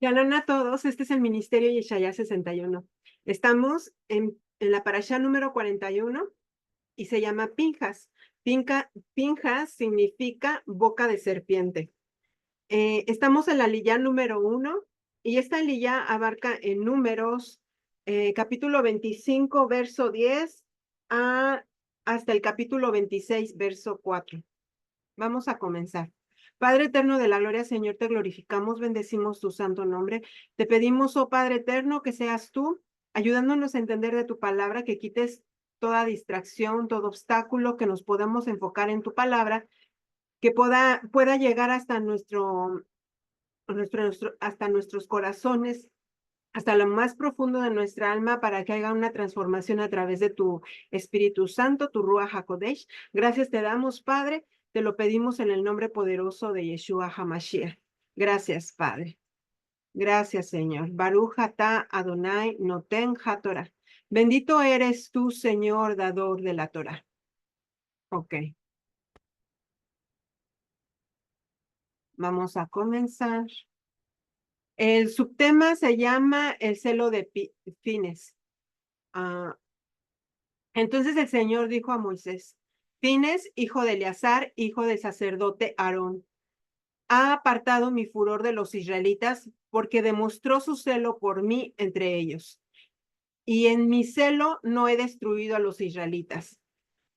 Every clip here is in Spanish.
Shalom a todos, este es el Ministerio Yeshaya 61. Estamos en la parashá número 41 y se llama Pinjas. Pinjas significa boca de serpiente. Estamos en la liyá número 1 y esta liyá abarca en números capítulo 25, verso 10 hasta el capítulo 26, verso 4. Vamos a comenzar. Padre eterno de la gloria, Señor, te glorificamos, bendecimos tu santo nombre. Te pedimos, oh Padre eterno, que seas tú, ayudándonos a entender de tu palabra, que quites toda distracción, todo obstáculo, que nos podamos enfocar en tu palabra, que pueda llegar hasta hasta nuestros corazones, hasta lo más profundo de nuestra alma, para que haya una transformación a través de tu Espíritu Santo, tu Ruach HaKodesh. Gracias te damos, Padre. Te lo pedimos en el nombre poderoso de Yeshua HaMashiach. Gracias, Padre. Gracias, Señor. Baruch atah Adonai noten haTorah. Bendito eres tú, Señor, dador de la Torah. Ok, vamos a comenzar. El subtema se llama el celo de Fines. Entonces el Señor dijo a Moisés: Fines, hijo de Eleazar, hijo del sacerdote Aarón, ha apartado mi furor de los israelitas porque demostró su celo por mí entre ellos. Y en mi celo no he destruido a los israelitas.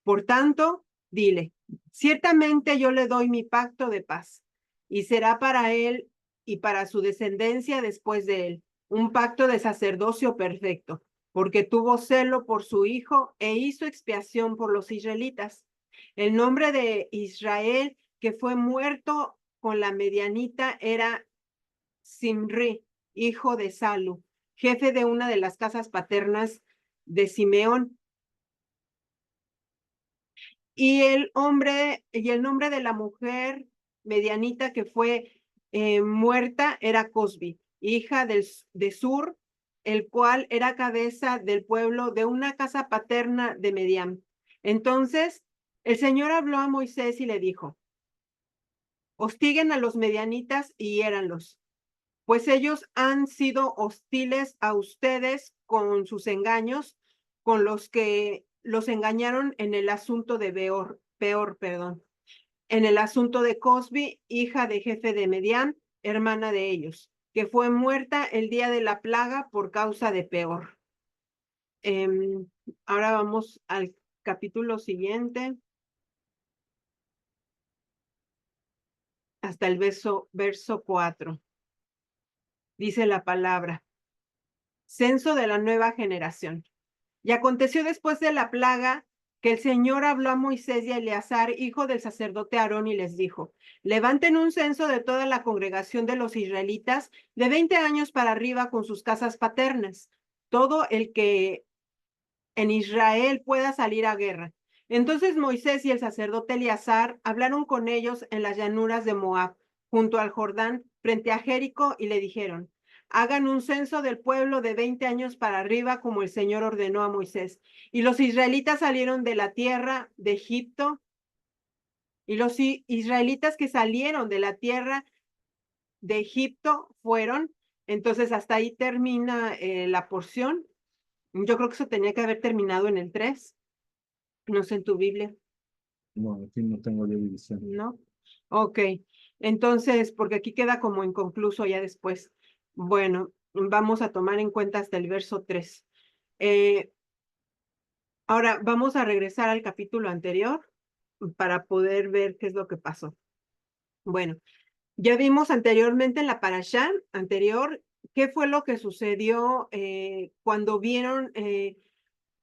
Por tanto, dile: ciertamente yo le doy mi pacto de paz, y será para él y para su descendencia después de él un pacto de sacerdocio perfecto, porque tuvo celo por su hijo e hizo expiación por los israelitas. El nombre de Israel que fue muerto con la medianita era Simri, hijo de Salu, jefe de una de las casas paternas de Simeón. Y el nombre de la mujer medianita que fue muerta era Cosbi, hija de Sur, el cual era cabeza del pueblo de una casa paterna de Mediam. Entonces el Señor habló a Moisés y le dijo: hostiguen a los medianitas y hiéranlos, pues ellos han sido hostiles a ustedes con sus engaños, con los que los engañaron en el asunto de Peor, perdón, en el asunto de Cosbi, hija de jefe de Medián, hermana de ellos, que fue muerta el día de la plaga por causa de Peor. Ahora vamos al capítulo siguiente, hasta el verso 4. Dice la palabra: censo de la nueva generación. Y aconteció después de la plaga que el Señor habló a Moisés y a Eleazar, hijo del sacerdote Aarón, y les dijo: levanten un censo de toda la congregación de los israelitas de 20 años para arriba con sus casas paternas, todo el que en Israel pueda salir a guerra. Entonces Moisés y el sacerdote Eleazar hablaron con ellos en las llanuras de Moab, junto al Jordán, frente a Jericó, y le dijeron: hagan un censo del pueblo de 20 años para arriba, como el Señor ordenó a Moisés. Y los israelitas salieron de la tierra de Egipto, y los israelitas que salieron de la tierra de Egipto fueron. Entonces hasta ahí termina la porción. Yo creo que eso tenía que haber terminado en el 3. No sé en tu Biblia, No, aquí no tengo yo división. ¿no? Ok, entonces, porque aquí queda como inconcluso ya después. Bueno, vamos a tomar en cuenta hasta el verso 3. Eh, Ahora vamos a regresar al capítulo anterior para poder ver qué es lo que pasó. Bueno, ya vimos anteriormente en la parashá anterior qué fue lo que sucedió cuando vieron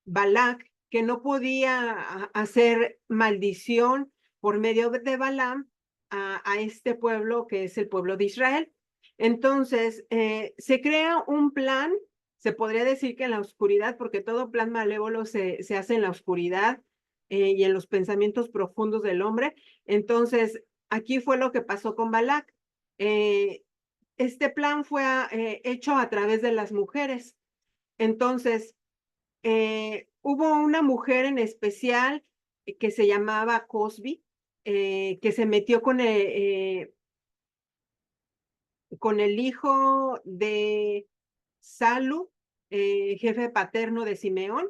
Balac, que no podía hacer maldición por medio de Balaam a este pueblo que es el pueblo de Israel. Entonces, se crea un plan, se podría decir que en la oscuridad, porque todo plan malévolo se hace en la oscuridad y en los pensamientos profundos del hombre. Entonces, aquí fue lo que pasó con Balac. Este plan fue hecho a través de las mujeres. Entonces, hubo una mujer en especial que se llamaba Cosby, que se metió con el hijo de Salu, jefe paterno de Simeón.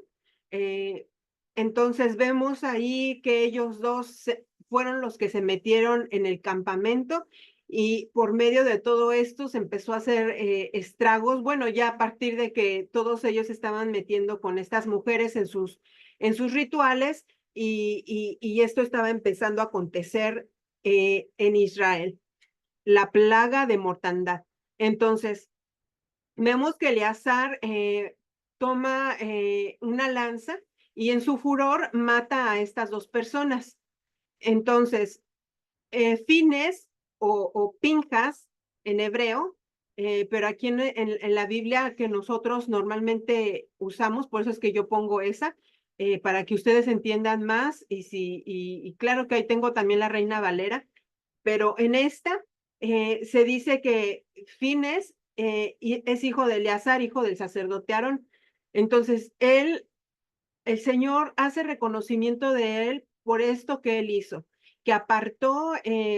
Entonces vemos ahí que ellos dos fueron los que se metieron en el campamento y por medio de todo esto se empezó a hacer estragos. Bueno, ya a partir de que todos ellos estaban metiendo con estas mujeres en sus rituales y esto estaba empezando a acontecer en Israel, la plaga de mortandad. Entonces, vemos que Eleazar toma una lanza y en su furor mata a estas dos personas. Entonces, Fines o Pinjas en hebreo, pero aquí en la Biblia que nosotros normalmente usamos, por eso es que yo pongo esa, para que ustedes entiendan más, y claro que ahí tengo también la Reina Valera, pero en esta se dice que Fines es hijo de Eleazar, hijo del sacerdote Aarón. Entonces, el Señor hace reconocimiento de él por esto que él hizo, que apartó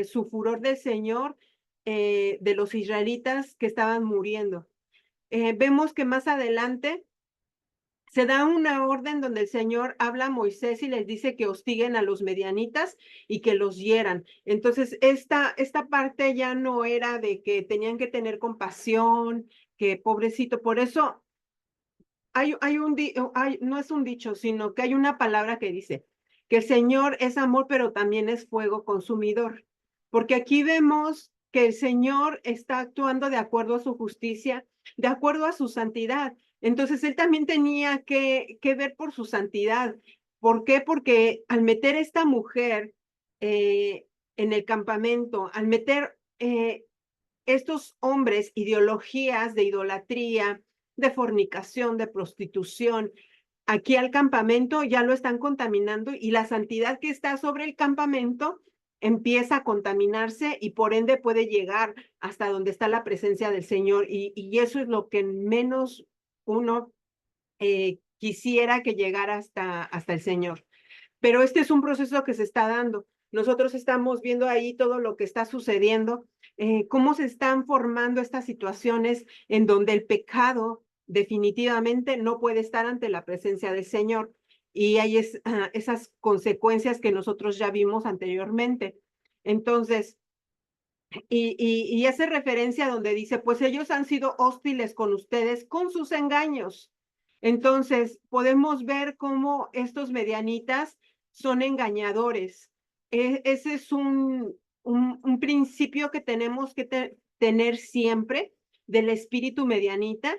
su furor del Señor de los israelitas que estaban muriendo. Vemos que más adelante se da una orden donde el Señor habla a Moisés y les dice que hostiguen a los medianitas y que los hieran. Entonces, esta parte ya no era de que tenían que tener compasión, que pobrecito, por eso no es un dicho, sino que hay una palabra que dice que el Señor es amor, pero también es fuego consumidor. Porque aquí vemos que el Señor está actuando de acuerdo a su justicia, de acuerdo a su santidad. Entonces él también tenía que ver por su santidad. ¿Por qué? Porque al meter esta mujer en el campamento, al meter estos hombres ideologías de idolatría, de fornicación, de prostitución, aquí al campamento ya lo están contaminando y la santidad que está sobre el campamento empieza a contaminarse y por ende puede llegar hasta donde está la presencia del Señor y eso es lo que menos uno quisiera que llegara hasta el Señor. Pero este es un proceso que se está dando. Nosotros estamos viendo ahí todo lo que está sucediendo, cómo se están formando estas situaciones en donde el pecado definitivamente no puede estar ante la presencia del Señor. Y hay esas consecuencias que nosotros ya vimos anteriormente. Entonces, y hace referencia donde dice, pues ellos han sido hostiles con ustedes con sus engaños. Entonces, podemos ver cómo estos medianitas son engañadores. Ese es un principio que tenemos que tener siempre del espíritu medianita,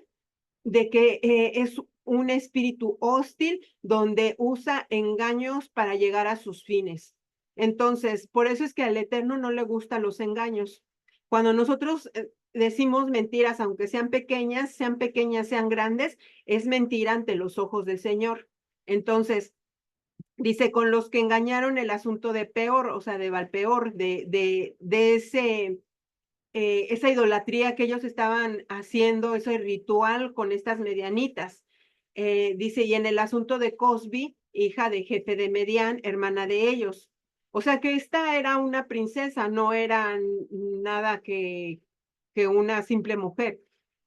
de que es un espíritu hostil donde usa engaños para llegar a sus fines. Entonces, por eso es que al Eterno no le gustan los engaños. Cuando nosotros decimos mentiras, aunque sean pequeñas, sean grandes, es mentira ante los ojos del Señor. Entonces, dice, con los que engañaron el asunto de Peor, o sea, de Valpeor, de esa idolatría que ellos estaban haciendo, ese ritual con estas medianitas. Dice, y en el asunto de Cosbi, hija de jefe de Medián, hermana de ellos. O sea que esta era una princesa, no era nada que una simple mujer.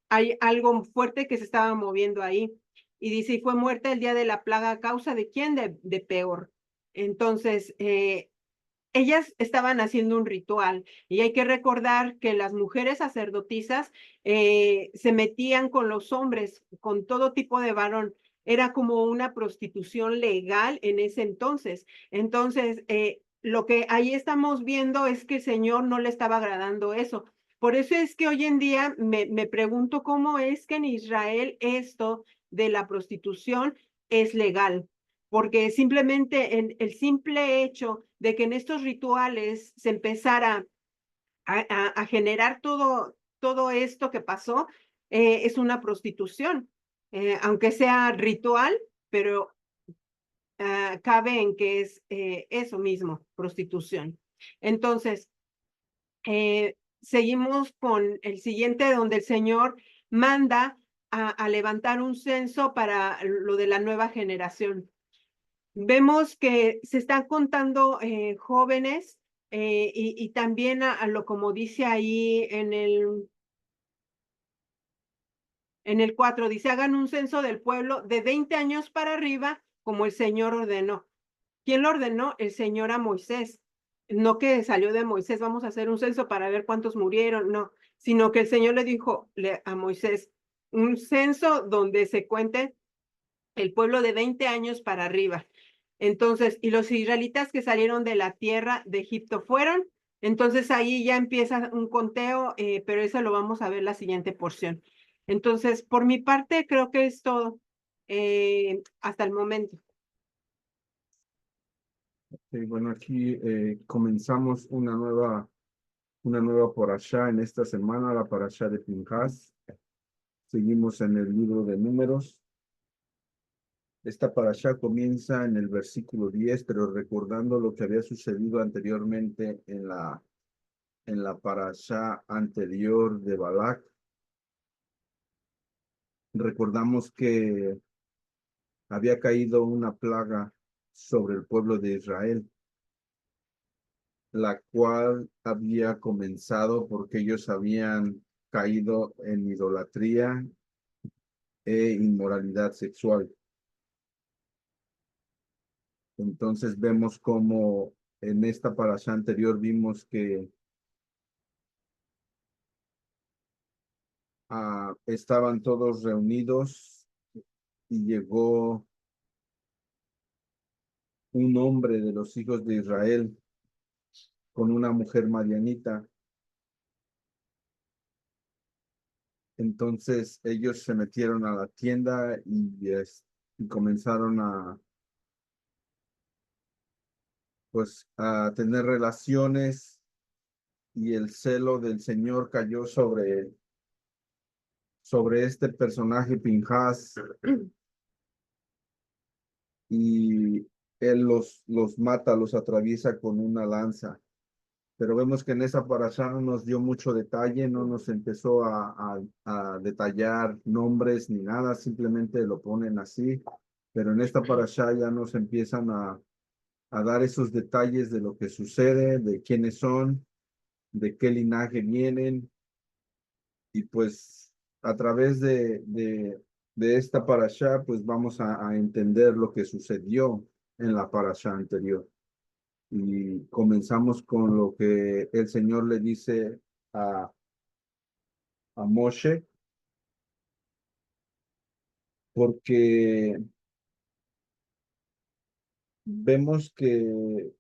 Hay algo fuerte que se estaba moviendo ahí. Y dice, y fue muerta el día de la plaga a causa de quién, de Peor. Entonces, ellas estaban haciendo un ritual y hay que recordar que las mujeres sacerdotisas se metían con los hombres, con todo tipo de varón. Era como una prostitución legal en ese entonces. Entonces, lo que ahí estamos viendo es que el Señor no le estaba agradando eso. Por eso es que hoy en día me pregunto cómo es que en Israel esto de la prostitución es legal, porque simplemente el simple hecho de que en estos rituales se empezara a generar todo esto que pasó, es una prostitución, aunque sea ritual, pero cabe en que es eso mismo, prostitución. Entonces, seguimos con el siguiente, donde el Señor manda a levantar un censo para lo de la nueva generación. Vemos que se están contando jóvenes y también a lo como dice ahí en el En el 4 dice, hagan un censo del pueblo de 20 años para arriba, como el Señor ordenó. ¿Quién lo ordenó? El Señor a Moisés. No que salió de Moisés, vamos a hacer un censo para ver cuántos murieron, no, sino que el Señor le dijo a Moisés, un censo donde se cuente el pueblo de 20 años para arriba. Entonces, y los israelitas que salieron de la tierra de Egipto fueron, entonces ahí ya empieza un conteo, pero eso lo vamos a ver la siguiente porción. Entonces, por mi parte, creo que es todo hasta el momento. Bueno, aquí comenzamos una nueva parashá en esta semana, la parashá de Pinhas. Seguimos en el libro de Números. Esta parashá comienza en el versículo 10, pero recordando lo que había sucedido anteriormente en la parashá anterior de Balak. Recordamos que había caído una plaga sobre el pueblo de Israel, la cual había comenzado porque ellos habían caído en idolatría e inmoralidad sexual. Entonces vemos como en esta parasha anterior vimos que estaban todos reunidos y llegó un hombre de los hijos de Israel con una mujer madianita. Entonces ellos se metieron a la tienda y comenzaron pues a tener relaciones, y el celo del Señor cayó sobre este personaje Pinhas, y él los mata, los atraviesa con una lanza. Pero vemos que en esa parashá no nos dio mucho detalle, no nos empezó a detallar nombres ni nada, simplemente lo ponen así. Pero en esta parashá ya nos empiezan a dar esos detalles de lo que sucede, de quiénes son, de qué linaje vienen, y pues a través de esta parashá pues vamos a entender lo que sucedió en la parashá anterior. Y comenzamos con lo que el Señor le dice a, a Moshe, porque vemos que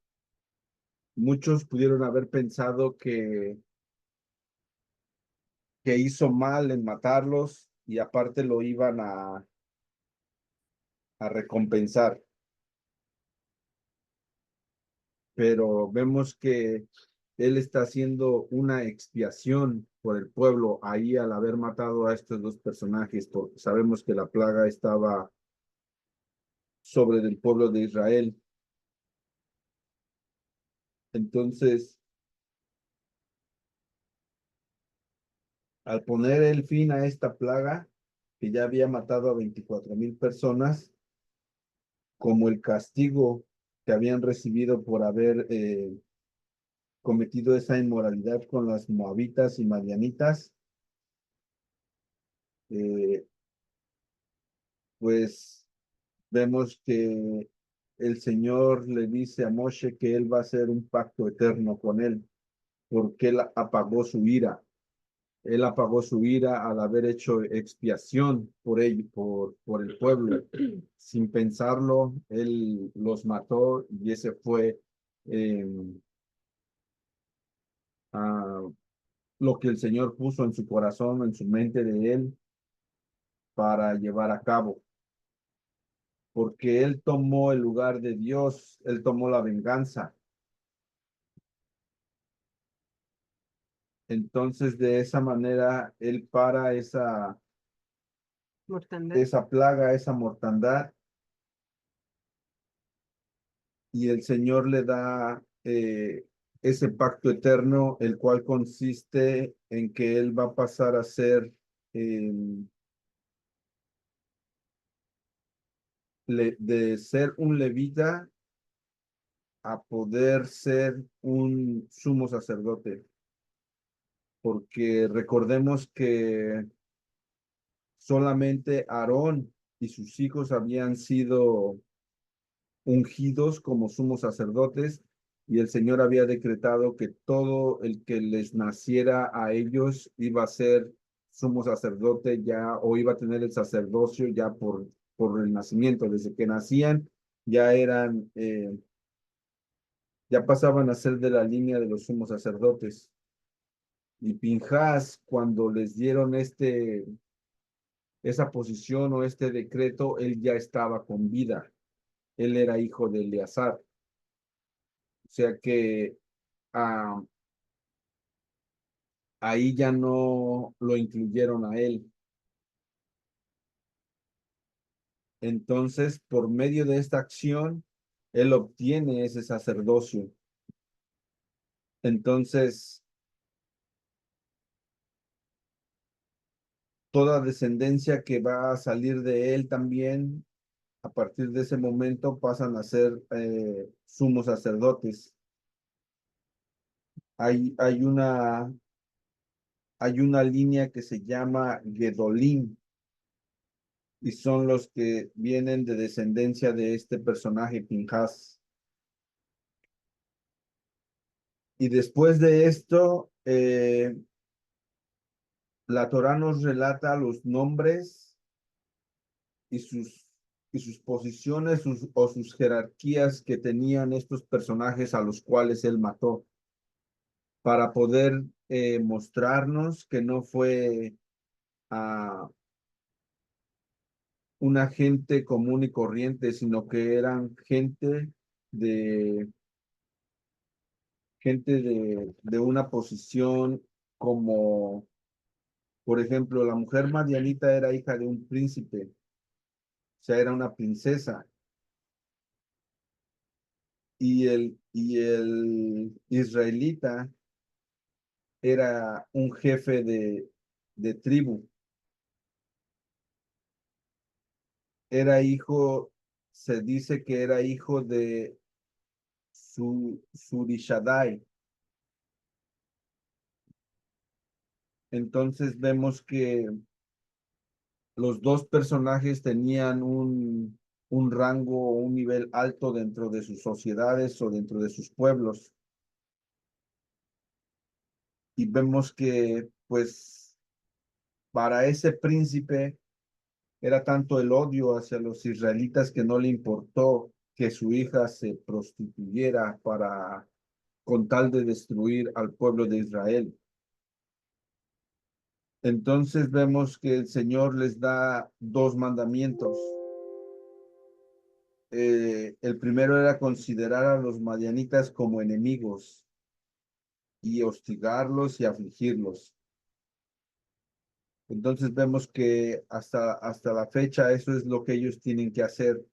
muchos pudieron haber pensado que hizo mal en matarlos, y aparte lo iban a recompensar. Pero vemos que él está haciendo una expiación por el pueblo ahí al haber matado a estos dos personajes, porque sabemos que la plaga estaba sobre el pueblo de Israel. Entonces, al poner el fin a esta plaga, que ya había matado a 24,000 personas, como el castigo que habían recibido por haber cometido esa inmoralidad con las moabitas y madianitas, eh, pues vemos que el Señor le dice a Moshe que él va a hacer un pacto eterno con él, porque él apagó su ira. Él apagó su ira al haber hecho expiación por él, por el pueblo. Sin pensarlo, él los mató, y ese fue eh, lo que el Señor puso en su corazón, en su mente de él, para llevar a cabo. Porque él tomó el lugar de Dios, él tomó la venganza. Entonces, de esa manera, él para Mortandad. esa plaga, esa mortandad, y el Señor le da ese pacto eterno, el cual consiste en que él va a pasar a ser eh, de ser un levita a poder ser un sumo sacerdote, porque recordemos que solamente Aarón y sus hijos habían sido ungidos como sumos sacerdotes, y el Señor había decretado que todo el que les naciera a ellos iba a ser sumo sacerdote ya, o iba a tener el sacerdocio ya por el nacimiento. Desde que nacían ya eran, ya pasaban a ser de la línea de los sumos sacerdotes. Y Pinjas, cuando les dieron esa posición o este decreto, él ya estaba con vida. Él era hijo de Eleazar. O sea que ah, ahí ya no lo incluyeron a él. Entonces, por medio de esta acción, él obtiene ese sacerdocio. Entonces, toda descendencia que va a salir de él también, a partir de ese momento, pasan a ser sumos sacerdotes. Hay, hay una, hay una línea que se llama Gedolim, y son los que vienen de descendencia de este personaje, Pinjas. Y después de esto, la Torá nos relata los nombres y sus posiciones o sus jerarquías que tenían estos personajes a los cuales él mató, para poder mostrarnos que no fue a una gente común y corriente, sino que eran de, gente de una posición como, por ejemplo, la mujer madianita era hija de un príncipe, o sea, era una princesa, y el israelita era un jefe de tribu, era hijo, se dice que era hijo de Surishadai. Entonces vemos que los dos personajes tenían un rango o un nivel alto dentro de sus sociedades o dentro de sus pueblos. Y vemos que, pues, para ese príncipe era tanto el odio hacia los israelitas que no le importó que su hija se prostituyera con tal de destruir al pueblo de Israel. Entonces vemos que el Señor les da dos mandamientos. El primero era considerar a los madianitas como enemigos y hostigarlos y afligirlos. Entonces vemos que hasta la fecha eso es lo que ellos tienen que hacer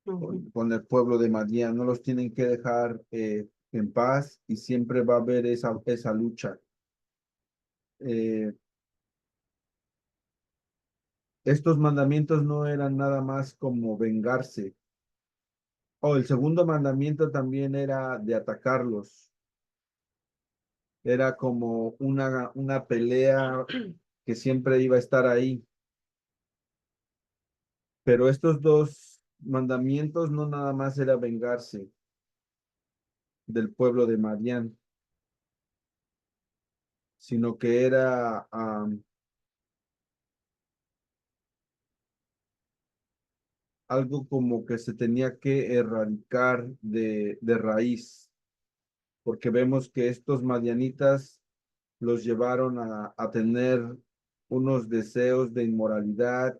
con el pueblo de Madián. No los tienen que dejar en paz, y siempre va a haber esa lucha. Eh, Estos mandamientos no eran nada más como vengarse. El segundo mandamiento también era de atacarlos. Era como una pelea que siempre iba a estar ahí. Pero estos dos mandamientos no nada más era vengarse del pueblo de Madián, sino que era algo como que se tenía que erradicar de raíz, porque vemos que estos madianitas los llevaron a tener unos deseos de inmoralidad,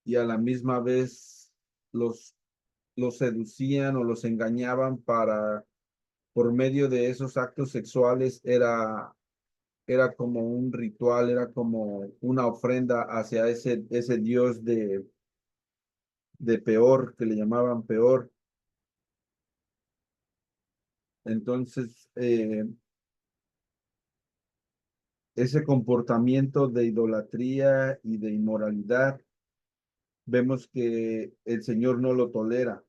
y a la misma vez los, los seducían o los engañaban por medio de esos actos sexuales. Era como un ritual, era como una ofrenda hacia ese dios de Peor, que le llamaban Peor. Entonces, ese comportamiento de idolatría y de inmoralidad, vemos que el Señor no lo tolera.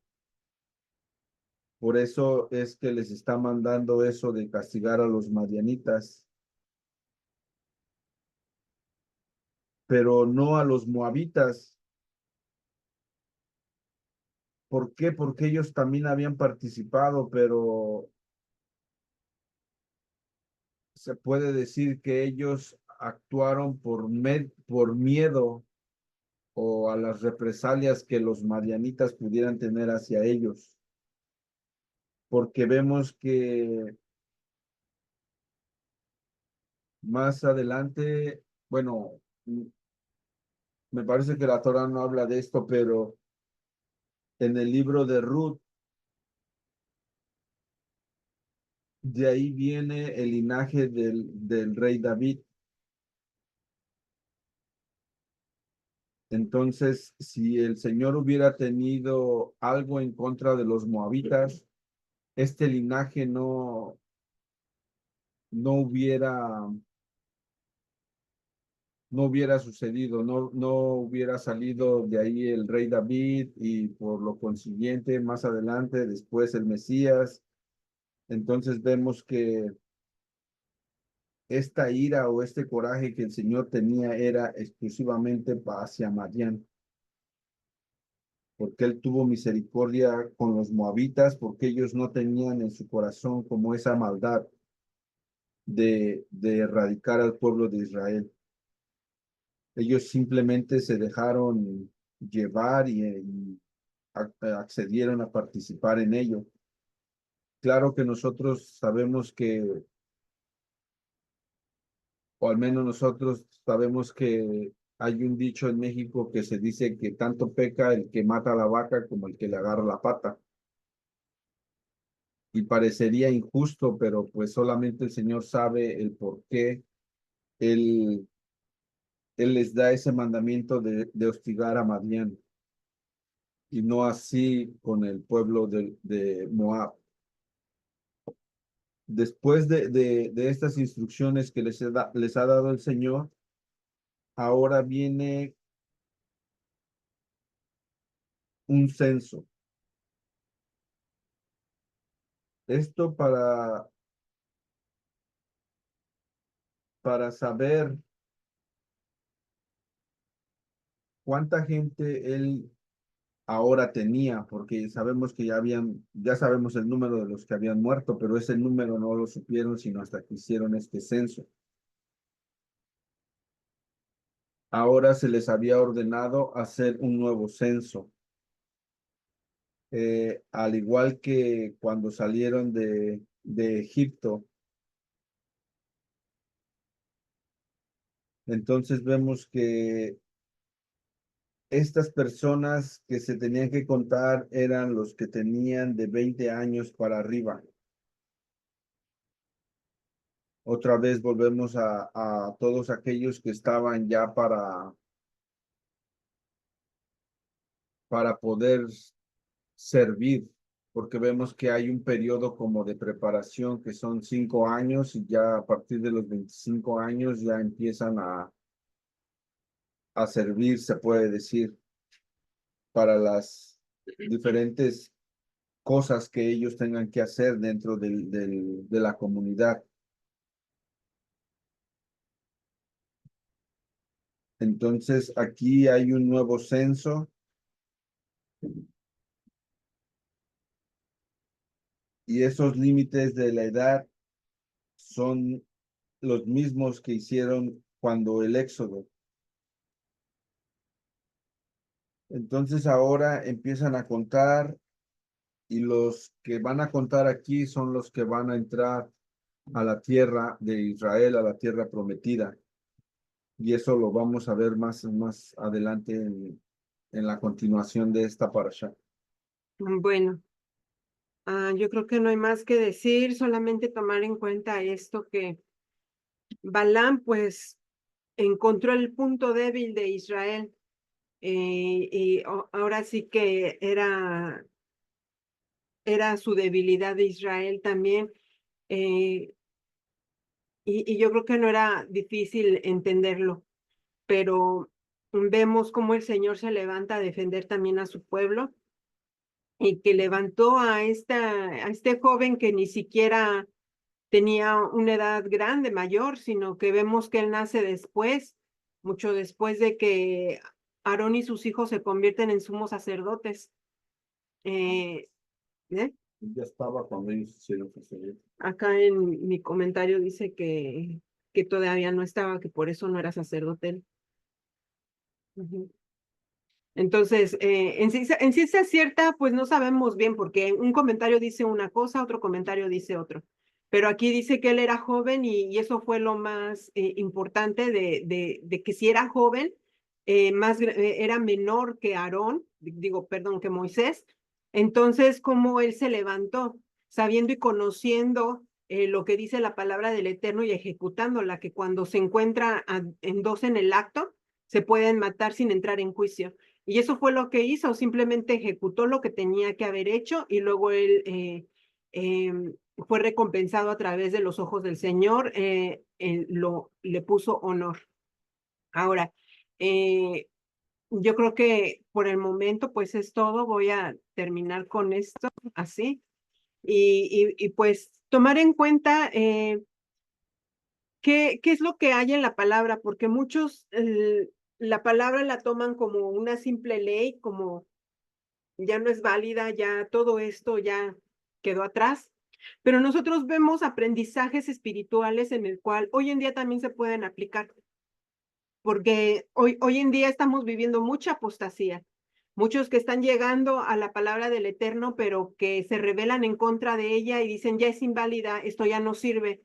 Por eso es que les está mandando eso de castigar a los madianitas. pero no a los moabitas. ¿Por qué? Porque ellos también habían participado, pero se puede decir que ellos actuaron por miedo o a las represalias que los madianitas pudieran tener hacia ellos, porque vemos que más adelante, bueno, me parece que la Torah no habla de esto, pero en el libro de Ruth, de ahí viene el linaje del rey David. Entonces, si el Señor hubiera tenido algo en contra de los moabitas, este linaje no hubiera, no hubiera sucedido, no hubiera salido de ahí el rey David y por lo consiguiente, más adelante, después el Mesías. Entonces vemos que esta ira o este coraje que el Señor tenía era exclusivamente hacia Madián, porque él tuvo misericordia con los moabitas, porque ellos no tenían en su corazón como esa maldad de erradicar al pueblo de Israel. Ellos simplemente se dejaron llevar y accedieron a participar en ello. Claro que nosotros sabemos que, o al menos nosotros sabemos que hay un dicho en México que se dice que tanto peca el que mata a la vaca como el que le agarra la pata. Y parecería injusto, pero pues solamente el Señor sabe el por qué Él, él les da ese mandamiento de hostigar a Madián y no así con el pueblo de Moab. Después de estas instrucciones que les ha dado el Señor, ahora viene un censo. Esto para saber cuánta gente él ahora tenía, porque sabemos que ya sabemos el número de los que habían muerto, pero ese número no lo supieron sino hasta que hicieron este censo. Ahora se les había ordenado hacer un nuevo censo, al igual que cuando salieron de Egipto. Entonces vemos que estas personas que se tenían que contar eran los que tenían de 20 años para arriba. Otra vez volvemos a todos aquellos que estaban ya para poder servir, porque vemos que hay un periodo como de preparación que son 5 años y ya a partir de los 25 años ya empiezan a servir, se puede decir, para las diferentes cosas que ellos tengan que hacer dentro de la comunidad. Entonces, aquí hay un nuevo censo y esos límites de la edad son los mismos que hicieron cuando el Éxodo. Entonces ahora empiezan a contar y los que van a contar aquí son los que van a entrar a la tierra de Israel, a la tierra prometida. Y eso lo vamos a ver más adelante en la continuación de esta parasha. Bueno, yo creo que no hay más que decir, solamente tomar en cuenta esto que Balaam pues encontró el punto débil de Israel y ahora sí que era su debilidad de Israel también. eh, y yo creo que no era difícil entenderlo, pero vemos cómo el Señor se levanta a defender también a su pueblo y que levantó a este joven que ni siquiera tenía una edad grande, mayor, sino que vemos que él nace después, mucho después de que Aarón y sus hijos se convierten en sumos sacerdotes. ¿Eh? Ya estaba cuando ellos hicieron sacerdote. Acá en mi comentario dice que todavía no estaba, que por eso no era sacerdote él. Ujú. Entonces, en ciencia cierta, pues no sabemos bien, porque un comentario dice una cosa, otro comentario dice otro. Pero aquí dice que él era joven y eso fue lo más importante de que si era joven, era menor que Aarón, digo, perdón, que Moisés. Entonces, cómo él se levantó, sabiendo y conociendo lo que dice la palabra del Eterno y ejecutándola, que cuando se encuentra en dos en el acto, se pueden matar sin entrar en juicio. Y eso fue lo que hizo, simplemente ejecutó lo que tenía que haber hecho y luego él fue recompensado a través de los ojos del Señor, le puso honor. Ahora, yo creo que por el momento pues es todo, voy a terminar con esto así y pues tomar en cuenta qué es lo que hay en la palabra, porque muchos la palabra la toman como una simple ley, como ya no es válida, ya todo esto ya quedó atrás. Pero nosotros vemos aprendizajes espirituales en el cual hoy en día también se pueden aplicar, porque hoy en día estamos viviendo mucha apostasía. Muchos que están llegando a la palabra del Eterno, pero que se rebelan en contra de ella y dicen, ya es inválida, esto ya no sirve.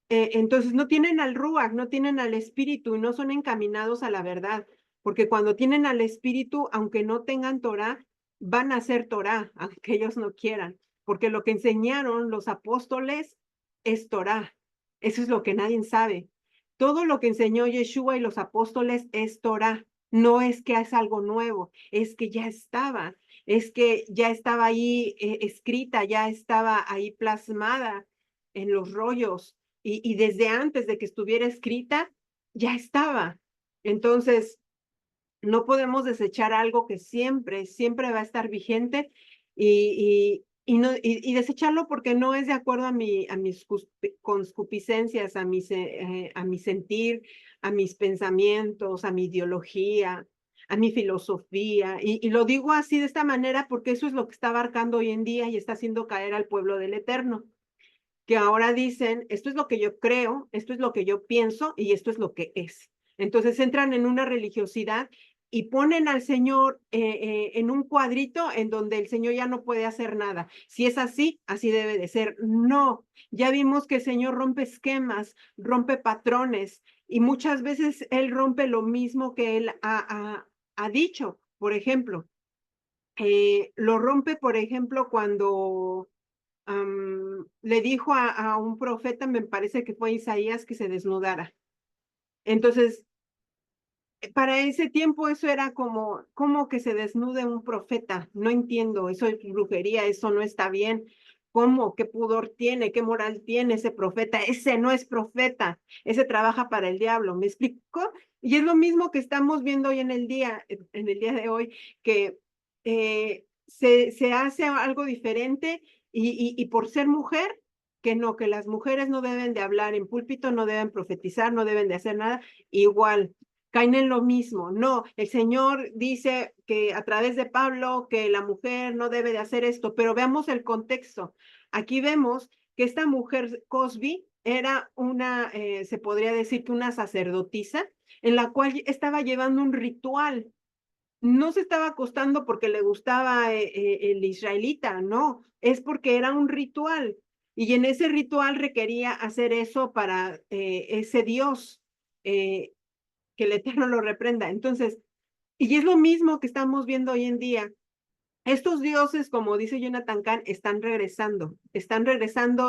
Entonces no tienen al Ruach, no tienen al Espíritu y no son encaminados a la verdad, porque cuando tienen al Espíritu, aunque no tengan Torah, van a hacer Torah, aunque ellos no quieran, porque lo que enseñaron los apóstoles es Torah. Eso es lo que nadie sabe. Todo lo que enseñó Yeshua y los apóstoles es Torah. No es que es algo nuevo, es que ya estaba, es que ya estaba ahí escrita, ya estaba ahí plasmada en los rollos y desde antes de que estuviera escrita, ya estaba. Entonces, no podemos desechar algo que siempre va a estar vigente y desecharlo porque no es de acuerdo a mis concupiscencias, a mi sentir, a mis pensamientos, a mi ideología, a mi filosofía. Y lo digo así de esta manera porque eso es lo que está abarcando hoy en día y está haciendo caer al pueblo del Eterno, que ahora dicen, esto es lo que yo creo, esto es lo que yo pienso y esto es lo que es. Entonces entran en una religiosidad y ponen al Señor en un cuadrito en donde el Señor ya no puede hacer nada. Si es así, así debe de ser. No, ya vimos que el Señor rompe esquemas, rompe patrones y muchas veces Él rompe lo mismo que Él ha dicho. Por ejemplo, lo rompe, por ejemplo, cuando le dijo a un profeta, me parece que fue Isaías, que se desnudara. Entonces, para ese tiempo eso era como que se desnude un profeta. No entiendo, eso es brujería, eso no está bien. ¿Cómo? ¿Qué pudor tiene? ¿Qué moral tiene ese profeta? Ese no es profeta, ese trabaja para el diablo. ¿Me explico? Y es lo mismo que estamos viendo hoy en el día de hoy, que se hace algo diferente y por ser mujer, que no, que las mujeres no deben de hablar en púlpito, no deben profetizar, no deben de hacer nada, igual caen en lo mismo. No, el Señor dice que a través de Pablo que la mujer no debe de hacer esto, pero veamos el contexto. Aquí vemos que esta mujer Cosby era se podría decir que una sacerdotisa en la cual estaba llevando un ritual. No se estaba acostando porque le gustaba el israelita, no, es porque era un ritual. Y en ese ritual requería hacer eso para ese Dios. Eh, que el Eterno lo reprenda. Entonces, y es lo mismo que estamos viendo hoy en día. Estos dioses, como dice Jonathan Kahn, están regresando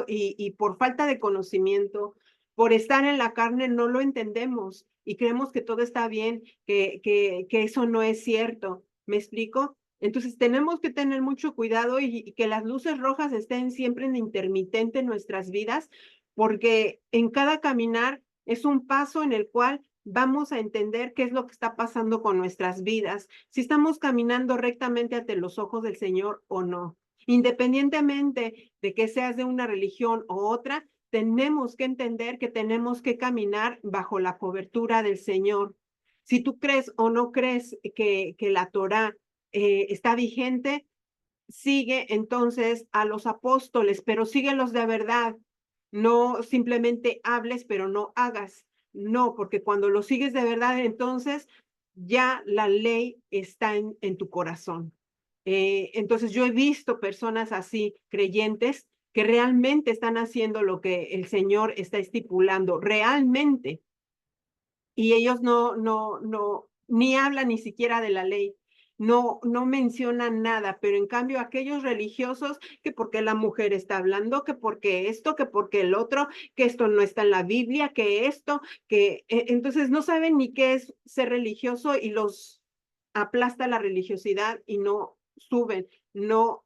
y por falta de conocimiento, por estar en la carne, no lo entendemos y creemos que todo está bien, que eso no es cierto. ¿Me explico? Entonces tenemos que tener mucho cuidado y que las luces rojas estén siempre en intermitente en nuestras vidas, porque en cada caminar es un paso en el cual vamos a entender qué es lo que está pasando con nuestras vidas, si estamos caminando rectamente ante los ojos del Señor o no. Independientemente de que seas de una religión o otra, tenemos que entender que tenemos que caminar bajo la cobertura del Señor. Si tú crees o no crees que la Torá está vigente, sigue entonces a los apóstoles, pero síguelos de verdad. No simplemente hables, pero no hagas. No, porque cuando lo sigues de verdad, entonces ya la ley está en tu corazón. Entonces yo he visto personas así, creyentes, que realmente están haciendo lo que el Señor está estipulando, realmente, y ellos ni hablan ni siquiera de la ley, no mencionan nada, pero en cambio aquellos religiosos, que porque la mujer está hablando, que porque esto, que porque el otro, que esto no está en la Biblia, que esto, entonces no saben ni qué es ser religioso y los aplasta la religiosidad y no suben, no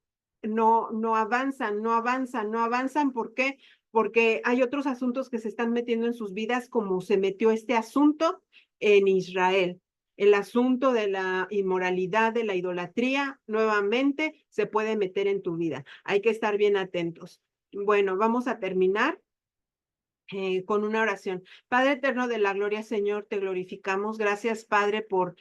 avanzan, no avanzan, no avanzan. ¿Por qué? Porque hay otros asuntos que se están metiendo en sus vidas, como se metió este asunto en Israel. El asunto de la inmoralidad, de la idolatría, nuevamente se puede meter en tu vida. Hay que estar bien atentos. Bueno, vamos a terminar con una oración. Padre eterno de la gloria, Señor, te glorificamos. Gracias, Padre, por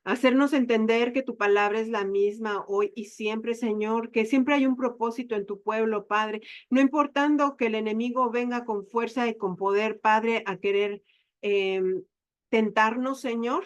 hacernos entender que tu palabra es la misma hoy y siempre, Señor, que siempre hay un propósito en tu pueblo, Padre, no importando que el enemigo venga con fuerza y con poder, Padre, a querer eh, tentarnos, Señor.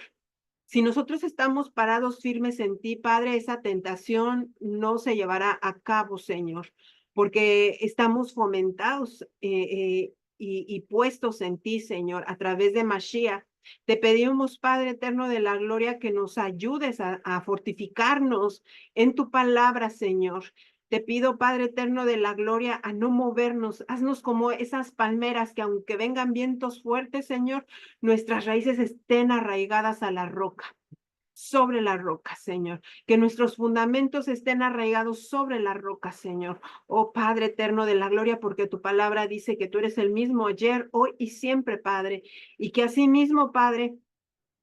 Si nosotros estamos parados firmes en ti, Padre, esa tentación no se llevará a cabo, Señor, porque estamos fomentados y puestos en ti, Señor, a través de Mashiach. Te pedimos, Padre eterno de la gloria, que nos ayudes a fortificarnos en tu palabra, Señor. Te pido, Padre eterno de la gloria, a no movernos. Haznos como esas palmeras que aunque vengan vientos fuertes, Señor, nuestras raíces estén arraigadas a la roca, sobre la roca, Señor. Que nuestros fundamentos estén arraigados sobre la roca, Señor. Oh Padre eterno de la gloria, porque tu palabra dice que tú eres el mismo ayer, hoy y siempre, Padre. Y que así mismo, Padre,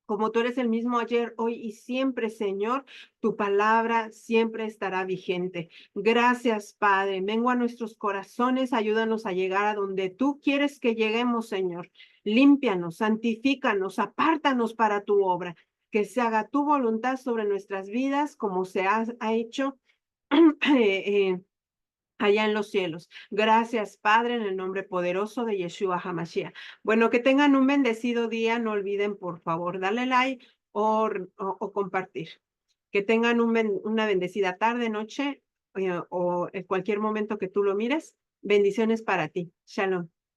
como tú eres el mismo ayer, hoy y siempre, Señor, tu palabra siempre estará vigente. Gracias, Padre. Vengo a nuestros corazones, ayúdanos a llegar a donde tú quieres que lleguemos, Señor. Límpianos, santifícanos, apártanos para tu obra. Que se haga tu voluntad sobre nuestras vidas, como ha hecho eh, allá en los cielos. Gracias, Padre, en el nombre poderoso de Yeshua HaMashiach. Bueno, que tengan un bendecido día. No olviden, por favor, darle like o compartir. Que tengan una bendecida tarde, noche o en cualquier momento que tú lo mires. Bendiciones para ti. Shalom.